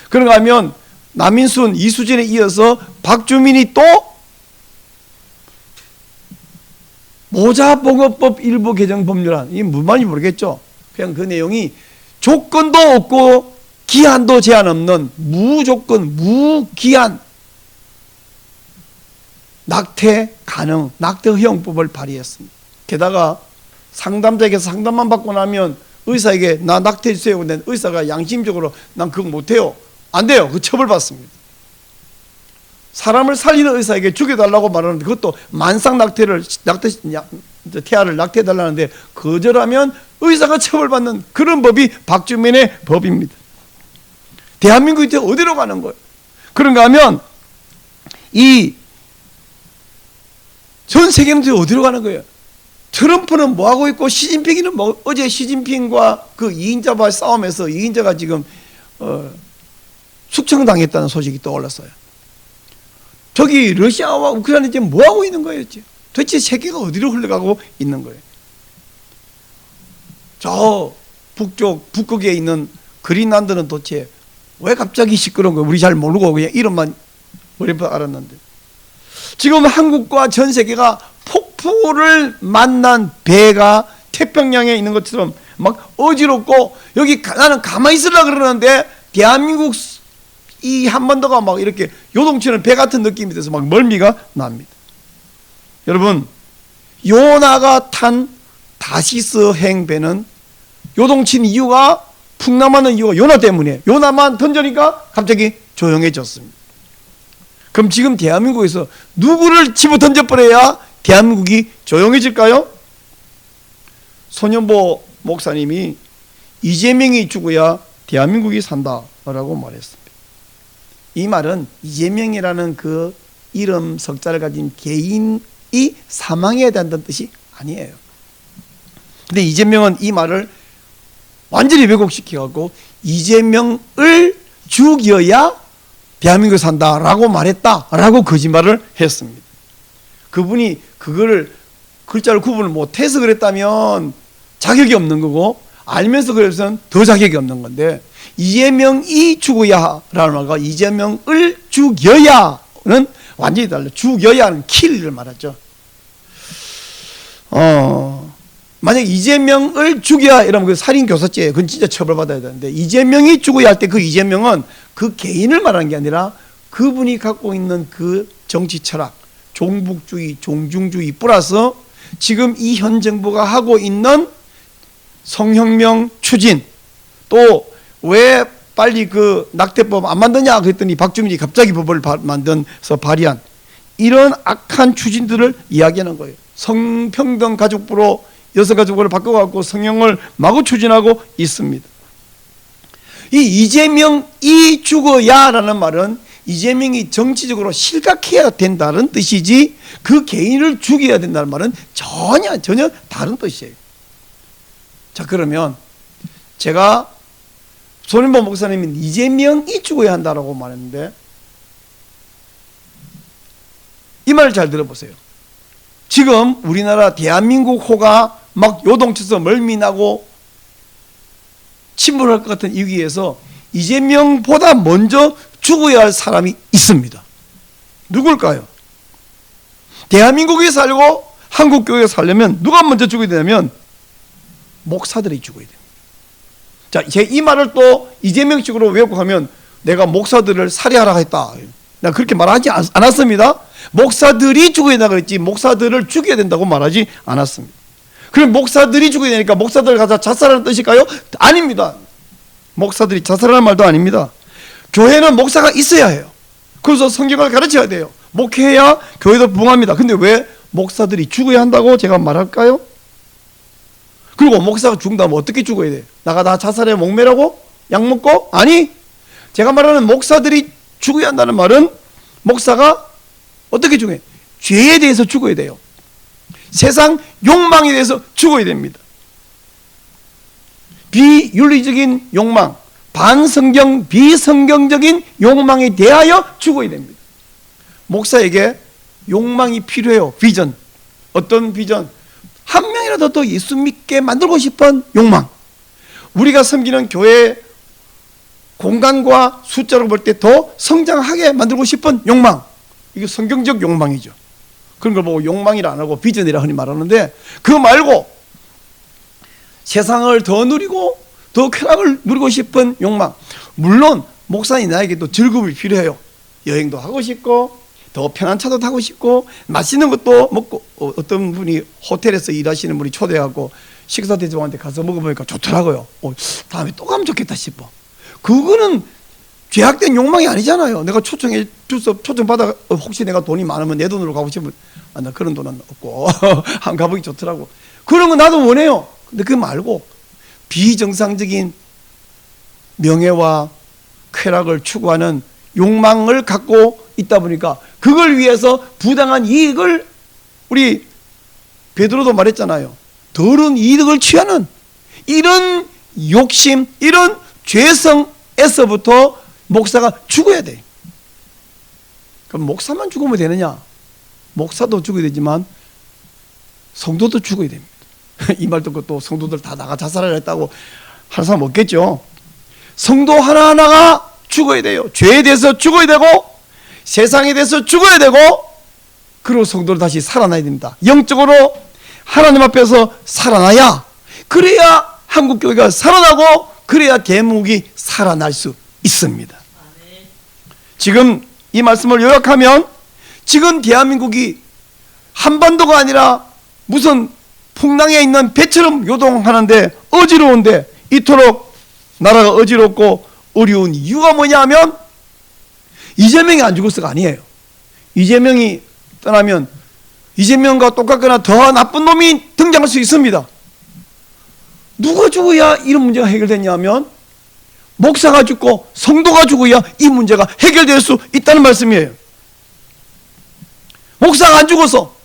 그런가 하면 남인순, 이수진에 이어서 박주민이 또 모자보호법 일부 개정 법률안, 이게 무슨 말인지 모르겠죠. 그냥 그 내용이 조건도 없고 기한도 제한 없는 무조건 무기한 낙태 가능, 낙태 허용법을 발의했습니다. 게다가 상담자에게서 상담만 받고 나면 의사에게 나 낙태해 주세요. 근데 의사가 양심적으로 난 그거 못해요. 안 돼요. 그 처벌받습니다. 사람을 살리는 의사에게 죽여달라고 말하는데 그것도 만상 태아를 낙태해달라는데 거절하면 의사가 처벌받는 그런 법이 박주민의 법입니다. 대한민국이 어디로 가는 거예요? 그런가 하면 이 전 세계는 어디로 가는 거예요? 트럼프는 뭐 하고 있고 시진핑이는 뭐, 어제 시진핑과 그 2인자와의 싸움에서 2인자가 지금 숙청당했다는 소식이 떠올랐어요. 저기 러시아와 우크라이나 지금 뭐 하고 있는 거예요? 도대체 세계가 어디로 흘러가고 있는 거예요? 저 북극에 있는 그린란드는 도대체 왜 갑자기 시끄러운 거예요? 우리 잘 모르고 그냥 이름만 머리부터 알았는데, 지금 한국과 전 세계가 폭풍우를 만난 배가 태평양에 있는 것처럼 막 어지럽고, 여기 나는 가만히 있으려고 그러는데 대한민국 이 한반도가 막 이렇게 요동치는 배 같은 느낌이 돼서 막 멀미가 납니다. 여러분, 요나가 탄 다시스 행배는 요동친 이유가, 풍랑하는 이유가 요나 때문이에요. 요나만 던져니까 갑자기 조용해졌습니다. 그럼 지금 대한민국에서 누구를 집어 던져버려야 대한민국이 조용해질까요? 손현보 목사님이 이재명이 죽어야 대한민국이 산다라고 말했습니다. 이 말은 이재명이라는 그 이름 석자를 가진 개인이 사망해야 된다는 뜻이 아니에요. 근데 이재명은 이 말을 완전히 왜곡시켜갖고 이재명을 죽여야 대한민국에 산다라고 말했다라고 거짓말을 했습니다. 그분이 그거를 글자를 구분을 못해서 그랬다면 자격이 없는 거고, 알면서 그래서는 더 자격이 없는 건데, 이재명이 죽어야라는 말과 이재명을 죽여야는 완전히 달라요. 죽여야는 킬을 말하죠. 만약 이재명을 죽여야 이러면 그 살인교사죄예요. 그건 진짜 처벌받아야 되는데, 이재명이 죽어야 할 때 그 이재명은 그 개인을 말하는 게 아니라 그분이 갖고 있는 그 정치 철학, 종북주의, 종중주의 플러스 지금 이 현 정부가 하고 있는 성혁명 추진, 또 왜 빨리 그 낙태법 안 만드냐 그랬더니 박주민이 갑자기 법을 만들어서 발의한 이런 악한 추진들을 이야기하는 거예요. 성평등 가족부로 여성가족부를 바꿔갖고 성형을 마구 추진하고 있습니다. 이 이재명이 죽어야라는 말은 이재명이 정치적으로 실각해야 된다는 뜻이지, 그 개인을 죽여야 된다는 말은 전혀 다른 뜻이에요. 자, 그러면 제가 손현보 목사님은 이재명이 죽어야 한다라고 말했는데, 이 말을 잘 들어보세요. 지금 우리나라 대한민국 호가 막 요동쳐서 멀미나고 침몰할 것 같은 이 위기에서 이재명보다 먼저 죽어야 할 사람이 있습니다. 누굴까요? 대한민국에 살고 한국교회에 살려면 누가 먼저 죽어야 되냐면 목사들이 죽어야 됩니다. 자, 제 이 말을 또 이재명식으로 왜곡하면 내가 목사들을 살해하라 했다, 나 그렇게 말하지 않았습니다. 목사들이 죽어야 된다고 그랬지 목사들을 죽여야 된다고 말하지 않았습니다. 그럼 목사들이 죽어야 되니까 목사들 가서 자살하는 뜻일까요? 아닙니다. 목사들이 자살하는 말도 아닙니다. 교회는 목사가 있어야 해요. 그래서 성경을 가르쳐야 돼요. 목회해야 교회도 부흥합니다. 근데 왜 목사들이 죽어야 한다고 제가 말할까요? 그리고 목사가 죽는다면 어떻게 죽어야 돼요? 나 자살해 목매라고? 약 먹고? 아니, 제가 말하는 목사들이 죽어야 한다는 말은 목사가 어떻게 죽어요? 죄에 대해서 죽어야 돼요. 세상 욕망에 대해서 죽어야 됩니다. 비윤리적인 욕망, 반성경, 비성경적인 욕망에 대하여 죽어야 됩니다. 목사에게 욕망이 필요해요. 비전. 어떤 비전? 한 명이라도 더 예수 믿게 만들고 싶은 욕망. 우리가 섬기는 교회 공간과 숫자로 볼 때 더 성장하게 만들고 싶은 욕망. 이게 성경적 욕망이죠. 그런 걸 보고 욕망이라 안 하고 비전이라 흔히 말하는데, 그거 말고 세상을 더 누리고 더 쾌락을 누리고 싶은 욕망. 물론 목사인 나에게도 즐거움이 필요해요. 여행도 하고 싶고 더 편한 차도 타고 싶고 맛있는 것도 먹고, 어떤 분이 호텔에서 일하시는 분이 초대하고 식사 대접한테 가서 먹어보니까 좋더라고요. 다음에 또 가면 좋겠다 싶어. 그거는 죄악된 욕망이 아니잖아요. 내가 초청해 줘서 초청 받아, 혹시 내가 돈이 많으면 내 돈으로 가고 싶으면, 나 그런 돈은 없고 안 가보기 좋더라고. 그런 거 나도 원해요. 근데 그거 말고 비정상적인 명예와 쾌락을 추구하는 욕망을 갖고 있다 보니까 그걸 위해서 부당한 이익을, 우리 베드로도 말했잖아요. 더러운 이득을 취하는 이런 욕심, 이런 죄성에서부터 목사가 죽어야 돼. 그럼 목사만 죽으면 되느냐? 목사도 죽어야 되지만 성도도 죽어야 됩니다. 이 말 듣고 또 성도들 다 나가 자살하려 했다고 할 사람 없겠죠. 성도 하나하나가 죽어야 돼요. 죄에 대해서 죽어야 되고 세상에 대해서 죽어야 되고, 그리고 성도를 다시 살아나야 됩니다. 영적으로 하나님 앞에서 살아나야, 그래야 한국교회가 살아나고 그래야 대목이 살아날 수 있습니다. 지금 이 말씀을 요약하면, 지금 대한민국이 한반도가 아니라 무슨 풍랑에 있는 배처럼 요동하는데, 어지러운데, 이토록 나라가 어지럽고 어려운 이유가 뭐냐 하면 이재명이 안 죽었어가 아니에요. 이재명이 떠나면 이재명과 똑같거나 더 나쁜 놈이 등장할 수 있습니다. 누가 죽어야 이런 문제가 해결됐냐면 목사가 죽고 성도가 죽어야 이 문제가 해결될 수 있다는 말씀이에요. 목사가 안 죽어서,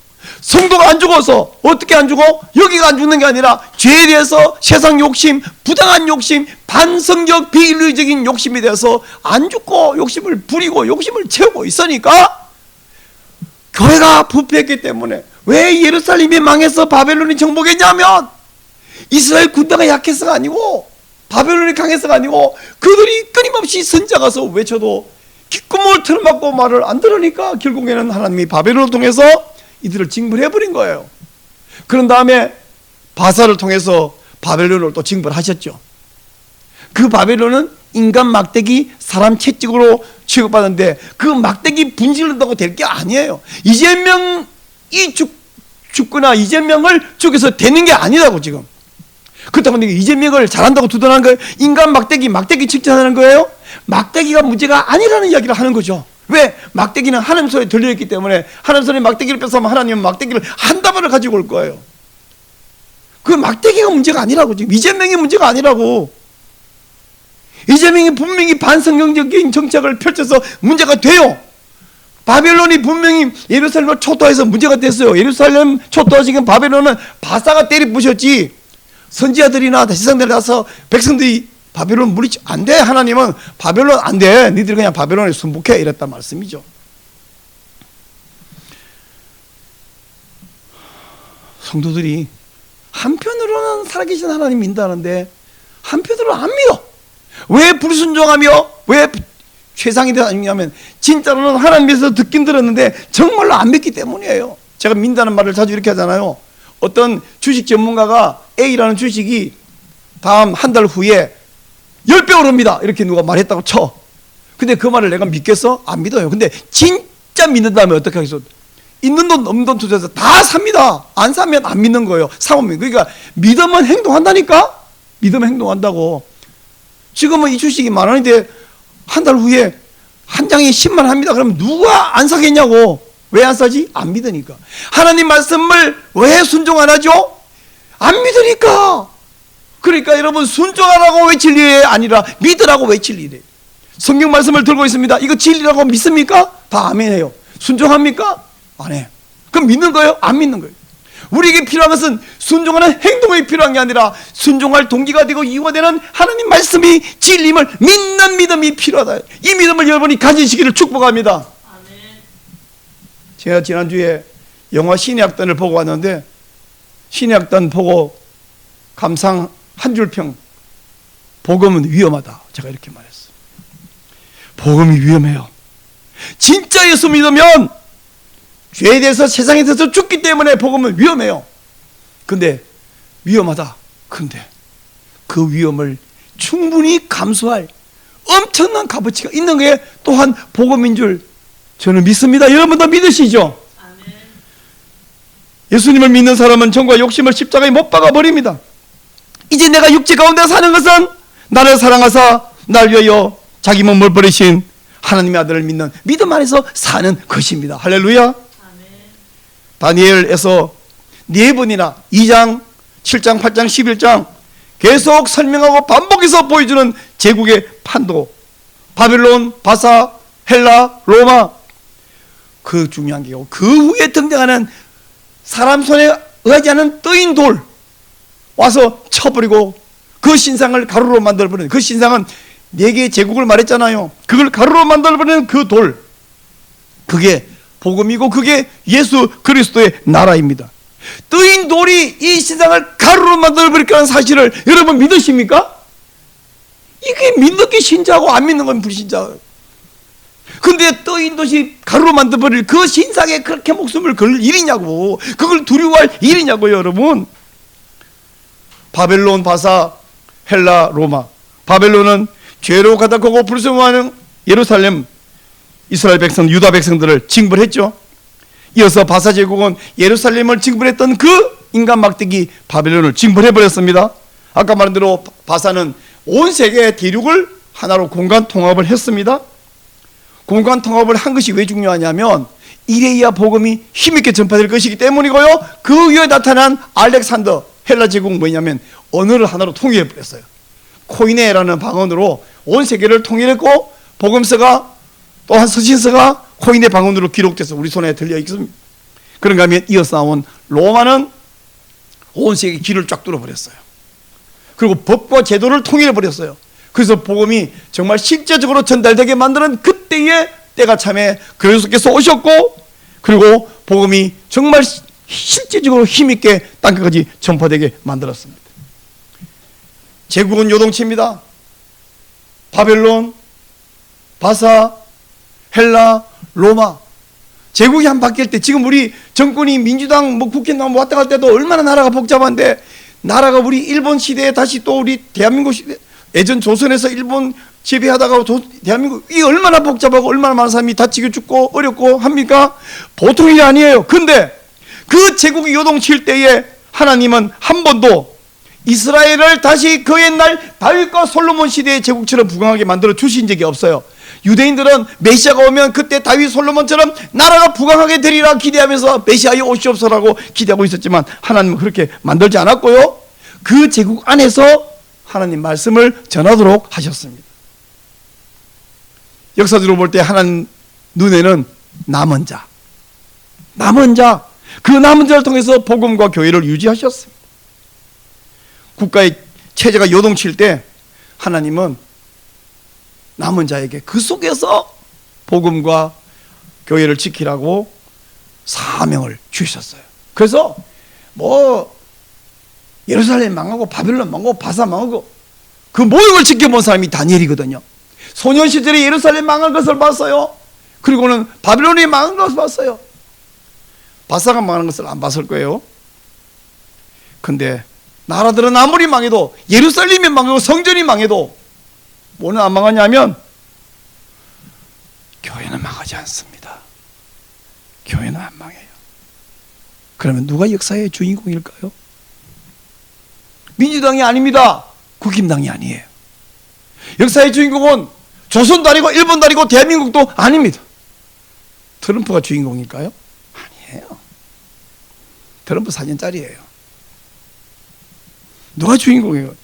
성도가 안 죽어서 어떻게 안 죽어? 여기가 안 죽는 게 아니라 죄에 대해서 세상 욕심, 부당한 욕심, 반성적 비인류적인 욕심에 대해서 안 죽고 욕심을 부리고 욕심을 채우고 있으니까 교회가 부패했기 때문에. 왜 예루살렘이 망해서 바벨론이 정복했냐면 이스라엘 군대가 약해서가 아니고 바벨론이 강해서가 아니고 그들이 끊임없이 선자가서 외쳐도 귓구멍을 틀어막고 말을 안 들으니까 결국에는 하나님이 바벨론을 통해서 이들을 징벌해버린 거예요. 그런 다음에 바사를 통해서 바벨론을 또 징벌하셨죠. 그 바벨론은 인간 막대기, 사람 채찍으로 취급받는데 그 막대기 분질른다고 될 게 아니에요. 이재명이 죽거나 이재명을 죽여서 되는 게 아니라고 지금. 그렇다고 이재명을 잘한다고 두둔하는 거예요? 인간 막대기 칭찬하는 거예요? 막대기가 문제가 아니라는 이야기를 하는 거죠. 왜? 막대기는 하나님 손에 들려있기 때문에 하나님 손에 막대기를 뺏어면 하나님은 막대기를 한 다발을 가지고 올 거예요. 그 막대기가 문제가 아니라고. 지금 이재명이 문제가 아니라고. 이재명이 분명히 반성경적인 정책을 펼쳐서 문제가 돼요. 바벨론이 분명히 예루살렘을 초토해서 문제가 됐어요. 예루살렘 초토하시긴 바벨론은 바사가 때리 부셨지, 선지자들이나 대제사장들이 나서 백성들이 바벨론 물리치 안 돼. 하나님은 바벨론 안 돼. 니들 그냥 바벨론에 순복해. 이랬단 말씀이죠. 성도들이 한편으로는 살아계신 하나님 믿는다는데 한편으로는 안 믿어. 왜 불순종하며 왜 최상이 되냐면 진짜로는 하나님께서 듣긴 들었는데 정말로 안 믿기 때문이에요. 제가 믿는다는 말을 자주 이렇게 하잖아요. 어떤 주식 전문가가 A라는 주식이 다음 한 달 후에 10배 오릅니다. 이렇게 누가 말했다고 쳐. 근데 그 말을 내가 믿겠어? 안 믿어요. 근데 진짜 믿는다면 어떻게 하겠어? 있는 돈 없는 돈 투자해서 다 삽니다. 안 사면 안 믿는 거예요. 사면. 그러니까 믿으면 행동한다니까? 믿으면 행동한다고. 지금은 이 주식이 10,000원인데 한 달 후에 한 장에 10만 원 합니다. 그러면 누가 안 사겠냐고. 왜 안 사지? 안 믿으니까. 하나님 말씀을 왜 순종 안 하죠? 안 믿으니까. 그러니까 여러분, 순종하라고 외칠 일이 아니라 믿으라고 외칠 일이에요. 성경 말씀을 들고 있습니다. 이거 진리라고 믿습니까? 다 아멘해요. 순종합니까? 안 해. 그럼 믿는 거예요? 안 믿는 거예요. 우리에게 필요한 것은 순종하는 행동이 필요한 게 아니라 순종할 동기가 되고 이유가 되는 하나님 말씀이 진리임을 믿는 믿음이 필요하다. 이 믿음을 여러분이 가지시기를 축복합니다. 아멘. 제가 지난주에 영화 신의 악단을 보고 왔는데, 신의 악단 보고 감상 한 줄평, 복음은 위험하다. 제가 이렇게 말했어요. 복음이 위험해요. 진짜 예수 믿으면 죄에 대해서 세상에 대해서 죽기 때문에 복음은 위험해요. 근데 위험하다. 근데 그 위험을 충분히 감수할 엄청난 값어치가 있는 게 또한 복음인 줄 저는 믿습니다. 여러분도 믿으시죠? 예수님을 믿는 사람은 정과 욕심을 십자가에 못 박아 버립니다. 이제 내가 육체 가운데 사는 것은 나를 사랑하사 날 위하여 자기 몸을 버리신 하나님의 아들을 믿는 믿음 안에서 사는 것입니다. 할렐루야. 아멘. 다니엘에서 4번이나 2장, 7장, 8장, 11장 계속 설명하고 반복해서 보여주는 제국의 판도, 바벨론, 바사, 헬라, 로마, 그 중요한 게요, 그 후에 등장하는 사람 손에 의하지 않은 떠인 돌 와서 쳐버리고 그 신상을 가루로 만들어버리는, 그 신상은 4개의 제국을 말했잖아요. 그걸 가루로 만들어버리는 그 돌, 그게 복음이고 그게 예수 그리스도의 나라입니다. 떠인 돌이 이 신상을 가루로 만들어버릴 거라는 사실을 여러분 믿으십니까? 이게 믿는 게 신자고 안 믿는 건 불신자예요. 근데 떠인 돛이 가루로 만들어버릴 그 신상에 그렇게 목숨을 걸 일이냐고, 그걸 두려워할 일이냐고요. 여러분, 바벨론, 바사, 헬라, 로마. 바벨론은 죄로 가득하고 불순하는 예루살렘, 이스라엘 백성, 유다 백성들을 징벌했죠. 이어서 바사 제국은 예루살렘을 징벌했던 그 인간 막대기 바벨론을 징벌해버렸습니다. 아까 말한 대로 바사는 온 세계의 대륙을 하나로 공간 통합을 했습니다. 공간 통합을 한 것이 왜 중요하냐면 이래야 복음이 힘있게 전파될 것이기 때문이고요. 그 위에 나타난 알렉산더 헬라 제국은 뭐냐면 언어를 하나로 통일해버렸어요. 코이네라는 방언으로 온 세계를 통일했고, 복음서가 또한 서신서가 코이네 방언으로 기록돼서 우리 손에 들려 있습니다. 그런가 하면 이어서 나온 로마는 온 세계 길을 쫙 뚫어버렸어요. 그리고 법과 제도를 통일해버렸어요. 그래서 복음이 정말 실제적으로 전달되게 만드는 그때의 때가 참에 그리스도께서 오셨고, 그리고 복음이 정말 실제적으로 힘있게 땅끝까지 전파되게 만들었습니다. 제국은 요동칩니다. 바벨론, 바사, 헬라, 로마. 제국이 한 바뀔 때, 지금 우리 정권이 민주당 국회 나오면 왔다 갈 때도 얼마나 나라가 복잡한데, 나라가 우리 일본 시대에 다시 또 우리 대한민국 시대, 예전 조선에서 일본 지배하다가 대한민국, 이 얼마나 복잡하고 얼마나 많은 사람이 다치고 죽고 어렵고 합니까? 보통 일이 아니에요. 근데 그 제국이 요동칠 때에 하나님은 한 번도 이스라엘을 다시 그 옛날 다윗과 솔로몬 시대의 제국처럼 부강하게 만들어 주신 적이 없어요. 유대인들은 메시아가 오면 그때 다윗 솔로몬처럼 나라가 부강하게 되리라 기대하면서 메시아여 오시옵소서라고 기대하고 있었지만 하나님은 그렇게 만들지 않았고요. 그 제국 안에서 하나님 말씀을 전하도록 하셨습니다. 역사적으로 볼 때 하나님 눈에는 남은 자, 그 남은 자를 통해서 복음과 교회를 유지하셨습니다. 국가의 체제가 요동칠 때 하나님은 남은 자에게 그 속에서 복음과 교회를 지키라고 사명을 주셨어요. 그래서 뭐 예루살렘 망하고 바벨론 망하고 바사 망하고 그 모든 걸 지켜본 사람이 다니엘이거든요. 소년 시절에 예루살렘 망한 것을 봤어요. 그리고는 바벨론이 망한 것을 봤어요. 바사가 망한 것을 안 봤을 거예요. 근데 나라들은 아무리 망해도, 예루살렘이 망하고 성전이 망해도 뭐는 안 망하냐면 교회는 망하지 않습니다. 교회는 안 망해요. 그러면 누가 역사의 주인공일까요? 민주당이 아닙니다. 국힘당이 아니에요. 역사의 주인공은 조선도 아니고 일본도 아니고 대한민국도 아닙니다. 트럼프가 주인공일까요? 아니에요. 트럼프 4년짜리예요. 누가 주인공이에요?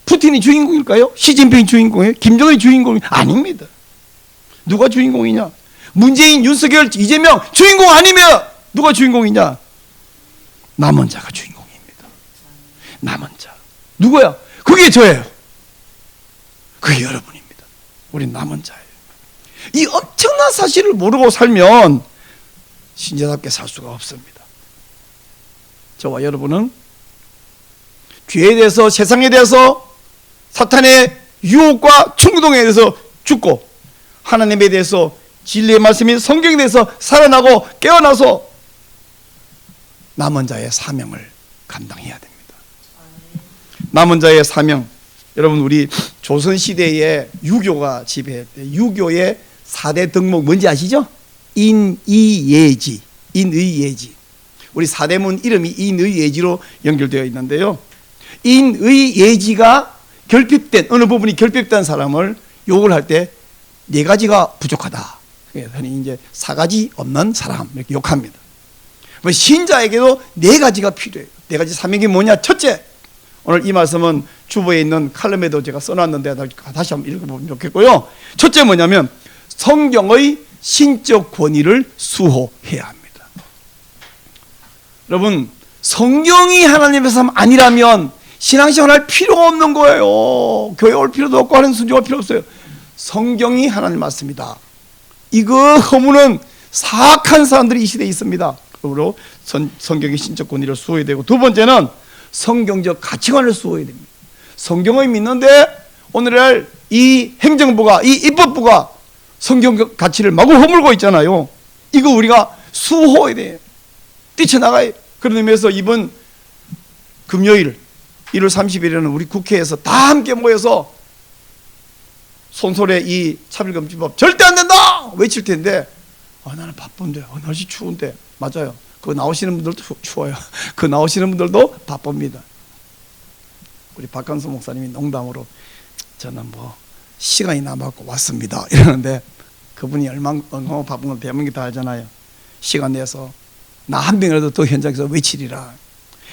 푸틴이 주인공일까요? 시진핑이 주인공이에요? 김정은이 주인공이 아닙니다. 누가 주인공이냐? 문재인, 윤석열, 이재명 주인공 아니면 누가 주인공이냐? 남은 자가 주인공입니다. 남은 자. 누구야? 그게 저예요. 그게 여러분입니다. 우린 남은 자예요. 이 엄청난 사실을 모르고 살면 신자답게 살 수가 없습니다. 저와 여러분은 죄에 대해서, 세상에 대해서, 사탄의 유혹과 충동에 대해서 죽고, 하나님에 대해서, 진리의 말씀인 성경에 대해서 살아나고 깨어나서 남은 자의 사명을 감당해야 됩니다. 남은 자의 사명. 여러분, 우리 조선시대에 유교가 지배할 때 유교의 4대 덕목 뭔지 아시죠? 인의예지. 인의예지. 우리 사대문 이름이 인의예지로 연결되어 있는데요, 인의예지가 결핍된, 어느 부분이 결핍된 사람을 욕을 할 때 4가지가 부족하다. 흔히 이제 4가지 없는 사람 이렇게 욕합니다. 신자에게도 4가지가 필요해요. 4가지 사명이 뭐냐? 첫째, 오늘 이 말씀은 주보에 있는 칼럼에도 제가 써놨는데 다시 한번 읽어보면 좋겠고요. 첫째 뭐냐면 성경의 신적 권위를 수호해야 합니다. 여러분, 성경이 하나님의 씀 아니라면 신앙생활 할 필요가 없는 거예요. 교회 올 필요도 없고 하나님 순종할 필요 없어요. 성경이 하나님 말씀이다. 이거 허무는 사악한 사람들이 이 시대에 있습니다. 그러므로 성경의 신적 권위를 수호해야 되고, 두 번째는 성경적 가치관을 수호해야 됩니다. 성경을 믿는데 오늘날 이 행정부가, 이 입법부가 성경적 가치를 마구 허물고 있잖아요. 이거 우리가 수호해야 돼요. 뛰쳐나가요. 그런 의미에서 이번 금요일 1월 30일에는 우리 국회에서 다 함께 모여서 손소래 이 차별금지법 절대 안 된다 외칠 텐데, 나는 바쁜데, 날씨 추운데. 맞아요. 그 나오시는 분들도 추워요. 그 나오시는 분들도 바쁩니다. 우리 박강수 목사님이 농담으로 저는 뭐 시간이 남았고 왔습니다 이러는데, 그분이 얼마나 바쁜 걸 대한민국이 다 알잖아요. 시간 내서 나 한 명이라도 더 현장에서 외치리라.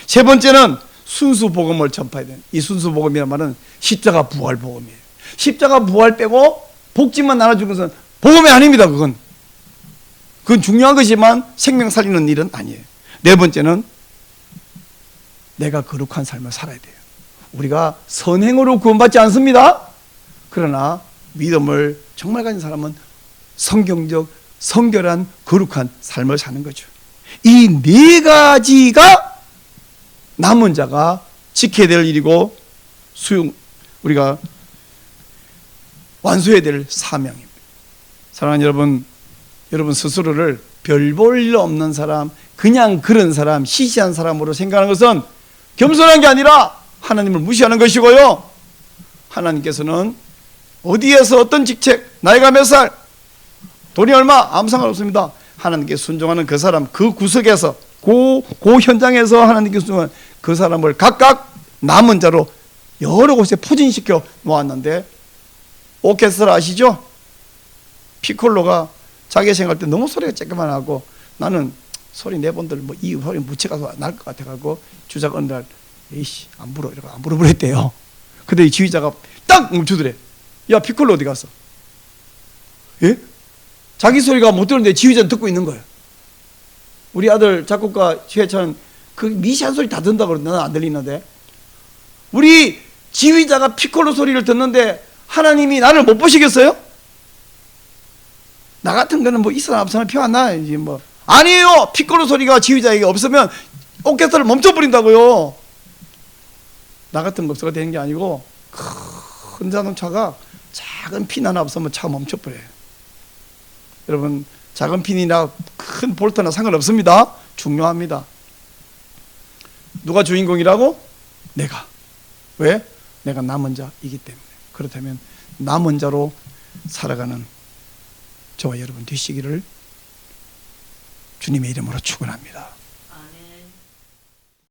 세 번째는 순수 복음을 전파해야 돼요. 이 순수 복음이란 말은 십자가 부활 복음이에요. 십자가 부활 빼고 복지만 나눠주는 것은 복음이 아닙니다. 그건 중요한 것이지만 생명 살리는 일은 아니에요. 네 번째는 내가 거룩한 삶을 살아야 돼요. 우리가 선행으로 구원받지 않습니다. 그러나 믿음을 정말 가진 사람은 성경적, 성결한, 거룩한 삶을 사는 거죠. 이 4가지가 남은 자가 지켜야 될 일이고 우리가 완수해야 될 사명입니다. 사랑하는 여러분, 여러분 스스로를 별 볼 일 없는 사람, 그냥 그런 사람, 시시한 사람으로 생각하는 것은 겸손한 게 아니라 하나님을 무시하는 것이고요. 하나님께서는 어디에서 어떤 직책, 나이가 몇 살, 돈이 얼마 아무 상관없습니다. 하나님께 순종하는 그 사람, 그 구석에서 그 현장에서 하나님께 순종하는 그 사람을 각각 남은 자로 여러 곳에 포진시켜 놓았는데, 오케스트라 아시죠? 피콜로가 자기 생각할 때 너무 소리가 쬐끄만 하고, 나는 소리 내본들 뭐 이 소리 묻혀가서 날 것 같아가지고 주자가 어느 날 에이씨 안 불어 이러고 안 불어버렸대요. 근데 이 지휘자가 딱 멈추더래. 야, 피콜로 어디 갔어? 예? 자기 소리가 못 들었는데 지휘자는 듣고 있는 거예요. 우리 아들 작곡가 최찬 그 미시한 소리 다 듣는다고 그러는데 나는 안 들리는데, 우리 지휘자가 피콜로 소리를 듣는데 하나님이 나를 못 보시겠어요? 나 같은 거는 뭐 있어나 없어나 표 안 나야지 뭐. 아니에요. 피콜로 소리가 지휘자에게 없으면 오케스트라를 멈춰버린다고요. 나 같은 거 없어가 되는 게 아니고, 큰 자동차가 작은 핀 하나 없으면 차가 멈춰버려요. 여러분, 작은 핀이나 큰 볼트나 상관없습니다. 중요합니다. 누가 주인공이라고? 내가. 왜? 내가 남은 자이기 때문에. 그렇다면 남은 자로 살아가는 저와 여러분 되시기를 주님의 이름으로 축원합니다.